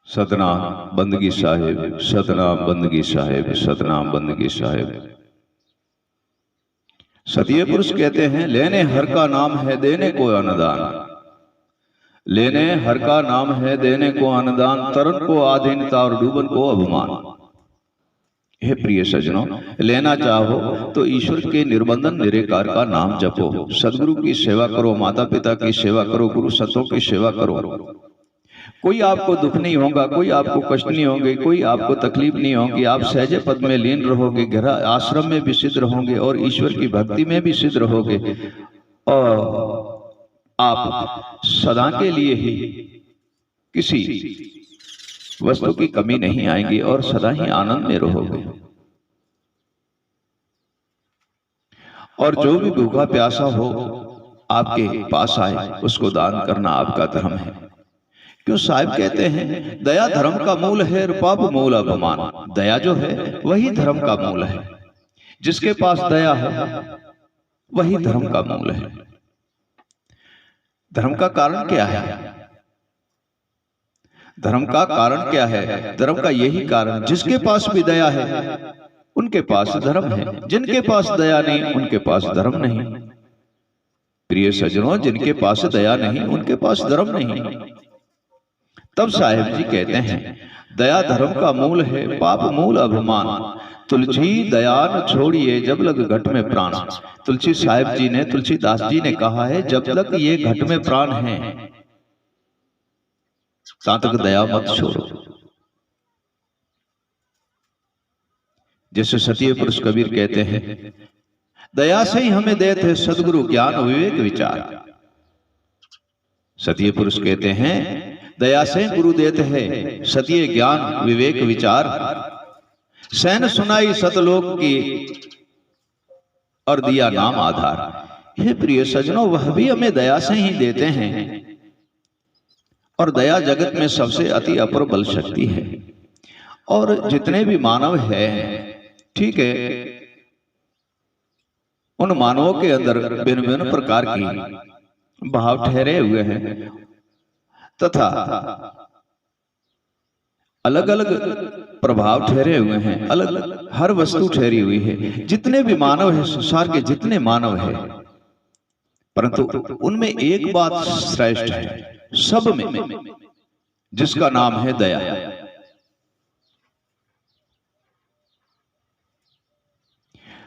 सतनाम बंदगी साहिब, सतनाम बंदगी साहिब, सतनाम बंदगी साहिब। सतीय पुरुष कहते हैं, लेने हर का नाम है देने को अनुदान, लेने हर का नाम है देने को अनुदान, तरन को आधीनता और डूबन को अभिमान। हे प्रिय सज्जनों, लेना चाहो तो ईश्वर के निर्बंधन निराकार का नाम जपो, सदगुरु की सेवा करो, माता पिता की सेवा करो, गुरु संतों की सेवा करो। कोई आपको दुख नहीं होगा, कोई आपको कष्ट नहीं होंगे, कोई आपको तकलीफ नहीं होगी। आप सहज पद में लीन रहोगे, गहरा आश्रम में भी सिद्ध रहोगे और ईश्वर की भक्ति में भी सिद्ध रहोगे, और आप सदा के लिए ही किसी वस्तु की कमी नहीं आएगी और सदा ही आनंद में रहोगे। और जो भी भूखा प्यासा हो आपके पास आए, उसको दान करना आपका धर्म है। क्यों साहिब कहते हैं, दया धर्म का मूल है, पाप मूल अभिमान। दया जो है वही धर्म का मूल है। जिसके पास दया है वही धर्म का मूल है। धर्म का कारण क्या है? धर्म का कारण क्या है? धर्म का यही कारण, जिसके पास भी दया है उनके पास धर्म है, जिनके पास दया नहीं उनके पास धर्म नहीं। प्रिय सज्जनों, जिनके पास दया नहीं उनके पास धर्म नहीं। तब साहिब जी कहते हैं, दया धर्म का मूल है, पाप मूल अभिमान। तुलसी दया न छोड़िए जब लग घट में प्राण। तुलसी साहिब जी ने, तुलसीदास जी ने कहा है, जब तक ये घट में प्राण है तब तक दया मत छोड़ो। जैसे सतीय पुरुष कबीर कहते हैं, दया से ही हमें देते हैं सदगुरु ज्ञान विवेक विचार। सतीय पुरुष कहते हैं, दया से गुरु देते हैं सतीय ज्ञान विवेक विचार। सैन सुनाई सतलोक की और दिया नाम आधार। हे प्रिय सज्जनों, वह भी हमें दया से ही देते हैं, और दया जगत में सबसे अति अपर बल शक्ति है। और जितने भी मानव हैं, ठीक है, उन मानवों के अंदर भिन्न भिन्न प्रकार की भाव ठहरे हुए हैं तथा अलग अलग प्रभाव ठहरे हुए हैं, अलग हर वस्तु ठहरी हुई है। जितने भी मानव हैं, संसार के जितने मानव हैं, परंतु उनमें एक बात श्रेष्ठ है सब में, जिसका नाम है दया।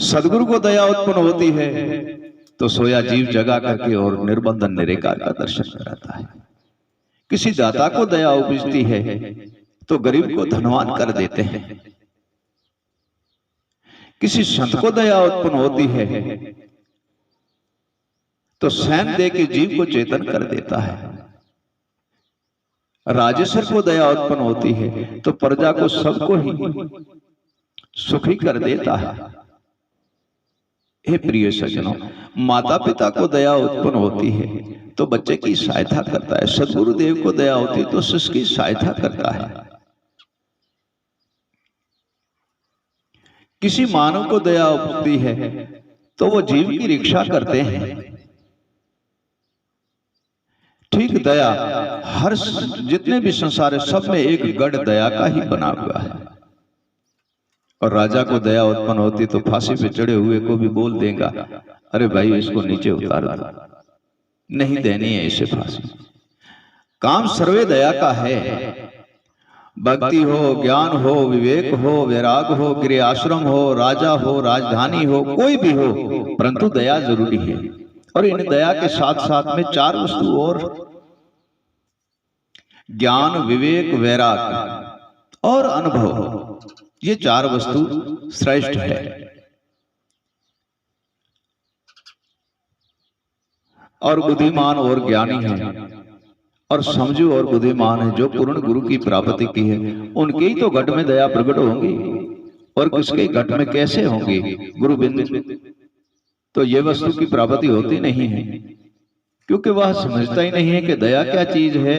सदगुरु को दया उत्पन्न होती है तो सोया जीव जगा करके और निर्बंधन निराकार का दर्शन कराता है। किसी दाता को दया उपजती है तो गरीब को धनवान कर देते हैं। किसी संत को दया उत्पन्न होती है तो सैन दे के जीव को चेतन कर देता है। राजेश्वर को दया उत्पन्न होती है तो प्रजा को सबको ही सुखी कर देता है। हे प्रिय सज्जनों, माता पिता को दया उत्पन्न होती है तो बच्चे की सहायता करता है। सदगुरु देव को दया होती है तो शिष्य की सहायता करता है। किसी मानव को दया होती है तो वो जीव की रक्षा करते हैं। ठीक दया हर जितने भी संसार है सब में एक गढ़ दया का ही बना हुआ है। और राजा को दया उत्पन्न होती तो फांसी पे चढ़े हुए को भी बोल देगा, अरे भाई इसको नीचे उतार दो, नहीं देनी है इसे फांसी। काम सर्वे दया का है। भक्ति हो, ज्ञान हो, विवेक हो, वैराग हो, गृह आश्रम हो, राजा हो, राजधानी हो, कोई भी हो, परंतु दया जरूरी है। और इन दया के साथ साथ में चार वस्तु और, ज्ञान विवेक वैराग और अनुभव, ये चार वस्तु श्रेष्ठ है। और बुद्धिमान और ज्ञानी है और समझू और बुद्धिमान है जो पूर्ण गुरु की प्राप्ति की है, उनके ही तो घट में दया प्रकट होंगी। और किसके घट में कैसे होंगी? गुरु बिंदु तो ये वस्तु की प्राप्ति होती नहीं है, क्योंकि वह समझता ही नहीं है कि दया क्या चीज है।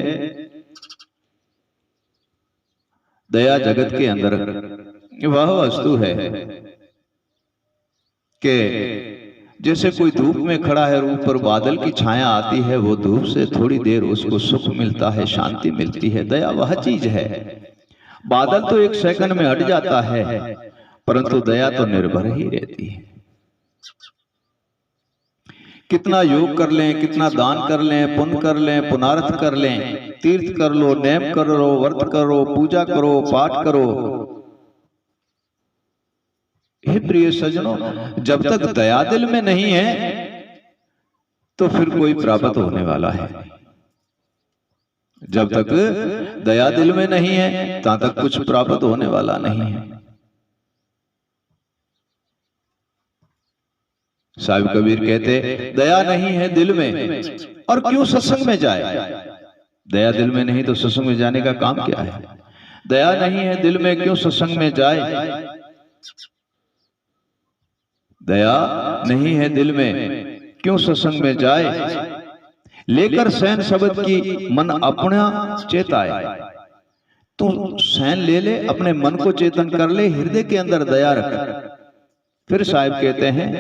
दया जगत के अंदर वह वस्तु है कि जैसे कोई धूप में खड़ा है, ऊपर बादल की छाया आती है, वो धूप से थोड़ी देर उसको सुख मिलता है, शांति मिलती है। दया वह चीज है। बादल तो एक सेकंड में हट जाता है, परंतु दया तो निर्भर ही रहती है। कितना योग कर लें, कितना दान कर लें, पुण्य कर लें, पुनार्थ कर लें, तीर्थ कर लो, नेम कर लो, व्रत करो, पूजा करो, पाठ करो, हे प्रिय सज्जनों, जब तक दया दिल में नहीं है तो फिर कोई प्राप्त होने वाला है। जब तक दया दिल में नहीं है तब तक कुछ प्राप्त होने वाला नहीं है। साहिब कबीर कहते, दया नहीं है दिल में और क्यों सत्संग में जाए। दया दिल में नहीं तो सत्संग में जाने का काम क्या है। दया नहीं है दिल में, क्यों सत्संग में जाए। दया नहीं है दिल में, क्यों सत्संग में जाए। लेकर सैन शब्द की मन अपना चेताए। तू सैन ले ले, अपने मन को चेतन कर ले, हृदय के अंदर दया रख। फिर साहिब कहते हैं,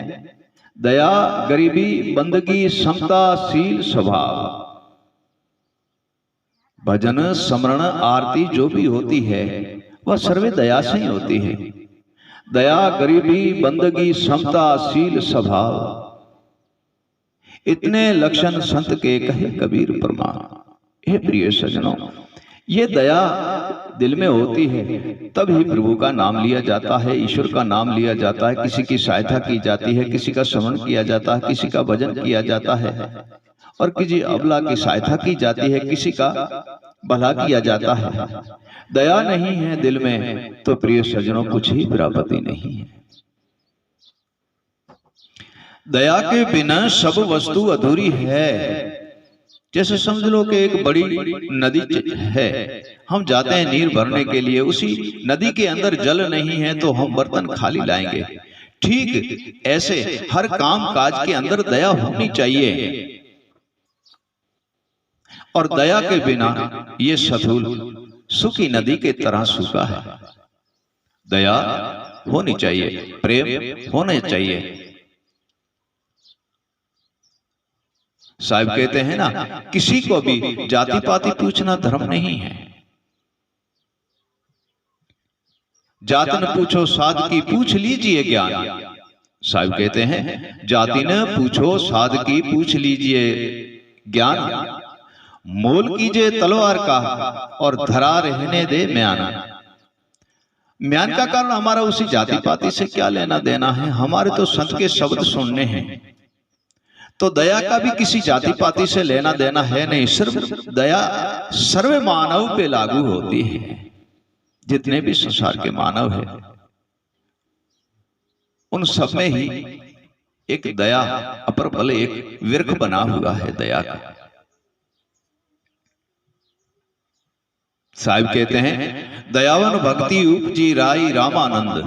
दया गरीबी बंदगी समता शील स्वभाव। भजन स्मरण आरती जो भी होती है वह सर्वे दया से ही होती है। दया गरीबी बंदगी समता शील स्वभाव, इतने लक्षण संत के कहे कबीर प्रमाण। हे प्रिय सज्जनों, ये दया दिल में होती है तब ही प्रभु का नाम लिया जाता है, ईश्वर का नाम लिया जाता है, किसी की सहायता की जाती है, किसी का श्रवण किया जाता है, किसी का भजन किया जाता है और किसी अबला की सहायता की जाती है, किसी का भला किया जाता है। दया नहीं है दिल में तो प्रिय सज्जनों कुछ ही प्राप्ति नहीं है। दया के बिना सब वस्तु अधूरी है। जैसे समझ लो कि एक बड़ी नदी है, हम जाते हैं नीर भरने के लिए, उसी नदी के अंदर जल नहीं है तो हम बर्तन खाली लाएंगे। ठीक ऐसे हर काम काज के अंदर दया होनी चाहिए और दया के बिना ये सतुल सूखी नदी के तरह सूखा है। दया होनी चाहिए, प्रेम होना चाहिए। साहिब कहते हैं ना, किसी को भी जाति पाति पूछना धर्म नहीं है। जात न पूछो साध की पूछ लीजिए ज्ञान। साहिब कहते हैं, जाति न पूछो साध की पूछ लीजिए ज्ञान। मोल कीजिए तलवार का और धरा रहने दे म्यान। म्यान का कारण हमारा उसी जाति पाति से क्या लेना देना है, हमारे तो संत के शब्द सुनने हैं। तो दया का भी किसी जाति पाति से लेना देना है नहीं। सिर्फ दया सर्व मानव पे लागू होती है। जितने भी संसार के मानव है उन सब में ही एक दया अपर बल एक वृक्ष बना हुआ है दया का। साहिब कहते हैं, दयावन भक्ति उपजी राई रामानंद।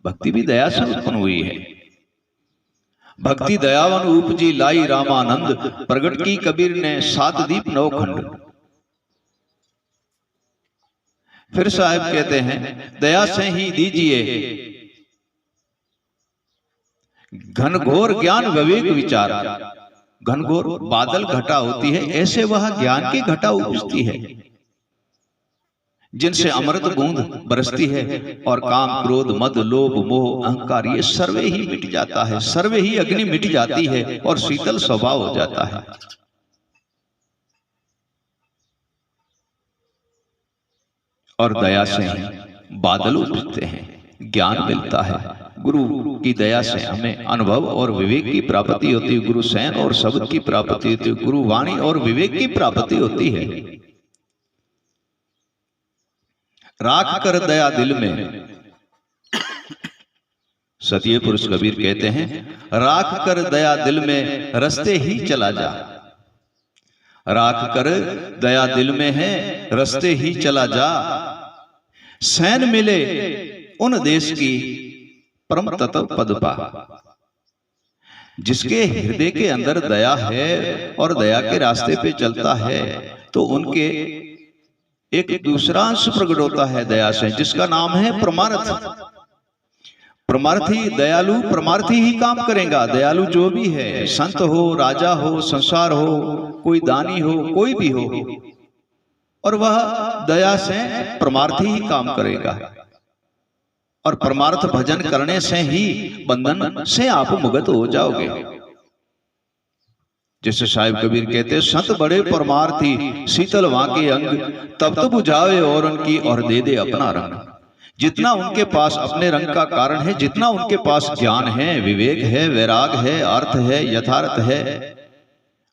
भक्ति भी दया से उत्पन्न हुई है। भक्ति दयावन उपजी लाई रामानंद, प्रगट की कबीर ने सात दीप नौ खंड। फिर साहिब कहते हैं, दया से ही दीजिए घनघोर ज्ञान विवेक विचार। घनघोर बादल घटा होती है, ऐसे वह ज्ञान की घटा उपजती है जिनसे अमृत बूंद बरसती है और काम क्रोध मद लोभ मोह अहंकार ये सर्वे ही मिट जाता है। सर्वे ही अग्नि मिट जाती है और शीतल स्वभाव हो जाता है। और दया से ही बादल उठते हैं, ज्ञान मिलता है। गुरु की दया से हमें अनुभव और विवेक की प्राप्ति होती है। गुरु सैन और शब्द की प्राप्ति होती है। गुरु वाणी और विवेक की प्राप्ति होती है। राख कर दया दिल में, सतीय पुरुष कबीर कहते हैं, राख कर दया दिल में रस्ते ही चला जा। राख कर दया दिल में है रस्ते ही चला जा। सैन मिले उन देश की परम तत्व पद पा। जिसके हृदय के अंदर दया है और दया के रास्ते पे चलता है तो उनके एक दूसरा अंश प्रकट होता है दया से, जिसका नाम है परमार्थ। परमार्थी दयालु परमार्थी ही काम करेगा। दयालु जो भी है, संत हो, राजा हो, संसार हो, कोई दानी हो, कोई भी हो, और वह दया से परमार्थी ही काम करेगा। और परमार्थ भजन करने से ही बंधन से आप मुक्त हो जाओगे। जैसे साहिब कबीर कहते हैं, संत बड़े परमार्थी, शीतल वाके अंग, तब तो बुझावे और उनकी और दे दे अपना रंग। जितना उनके पास अपने रंग का कारण है, जितना उनके पास ज्ञान है, विवेक है, वैराग है, अर्थ है, यथार्थ है,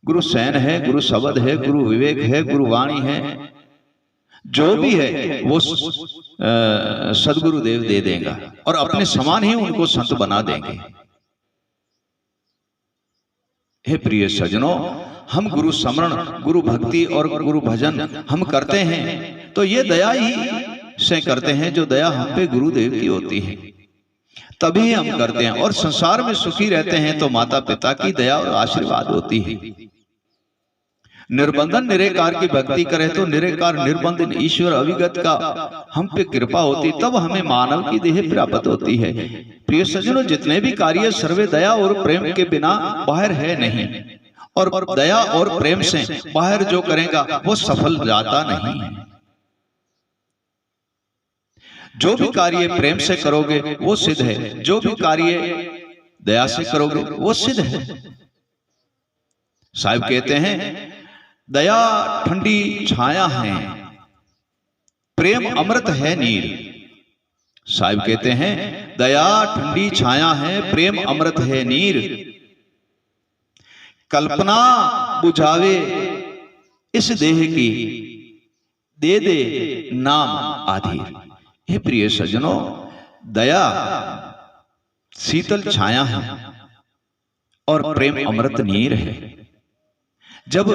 गुरु सैन है, गुरु शब्द है, गुरु विवेक है, गुरु वाणी है, जो भी है वो सदगुरु देव दे देगा और अपने समान ही उनको संत बना देंगे। हे प्रिय सजनों, हम गुरु स्मरण, गुरु भक्ति और गुरु भजन हम करते हैं तो ये दया ही से करते हैं, जो दया हम पे गुरुदेव की होती है तभी हम करते हैं। और संसार में सुखी रहते हैं तो माता पिता की दया और आशीर्वाद होती है। निर्बंधन निरेकार की भक्ति करें तो निरेकार निर्बंधन ईश्वर अविगत का हम पे कृपा होती, तब हमें मानव की देह प्राप्त होती है। प्रिय सज्जनों, जितने भी कार्य सर्वे दया और प्रेम के बिना बाहर है नहीं, और दया और प्रेम से बाहर जो करेगा वो सफल जाता नहीं है। जो भी कार्य प्रेम से करोगे वो सिद्ध है, जो भी कार्य दया से करोगे वो सिद्ध है। साहिब कहते हैं, दया ठंडी छाया है, प्रेम अमृत है नीर। साहिब कहते हैं, दया ठंडी छाया है, प्रेम अमृत है नीर। कल्पना बुझावे इस देह की, दे दे नाम आधीर। हे प्रिय सज्जनों, दया शीतल छाया है और प्रेम अमृत नीर है। जब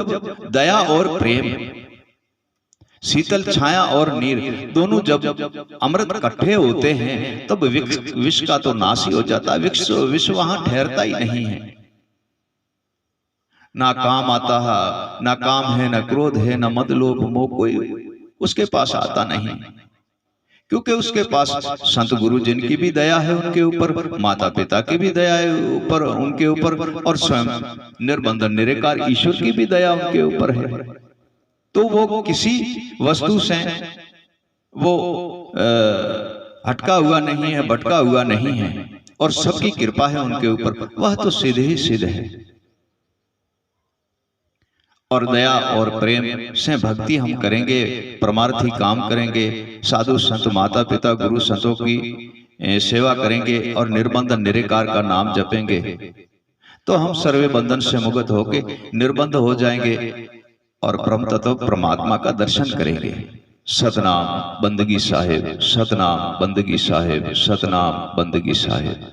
दया और प्रेम, शीतल छाया और नीर दोनों जब अमृत इकट्ठे होते हैं तब विष का तो नाश ही हो जाता है। विष वहां ठहरता ही नहीं है। ना काम आता है, ना काम है, ना क्रोध है, ना मद लोभ मोह, कोई उसके पास आता नहीं, क्योंकि उसके पास संत गुरु जिनकी भी दया है उनके ऊपर, माता पिता की भी दया है ऊपर उनके ऊपर, और स्वयं निर्बंधन निराकार ईश्वर की भी दया उनके ऊपर है। तो वो किसी वस्तु से वो हटका हुआ नहीं है, भटका हुआ नहीं है, और सबकी कृपा है उनके ऊपर। वह तो सिद्ध ही सिद्ध है। और दया और प्रेम से भक्ति हम करेंगे, परमार्थी काम करेंगे, साधु संत माता पिता गुरु संतों की सेवा करेंगे और निर्बंधन निराकार का नाम जपेंगे तो हम सर्वे बंधन से मुक्त होके निर्बंध हो जाएंगे और परम तत्व परमात्मा का दर्शन करेंगे। सतनाम बंदगी साहिब, सतनाम बंदगी साहिब, सतनाम बंदगी साहिब।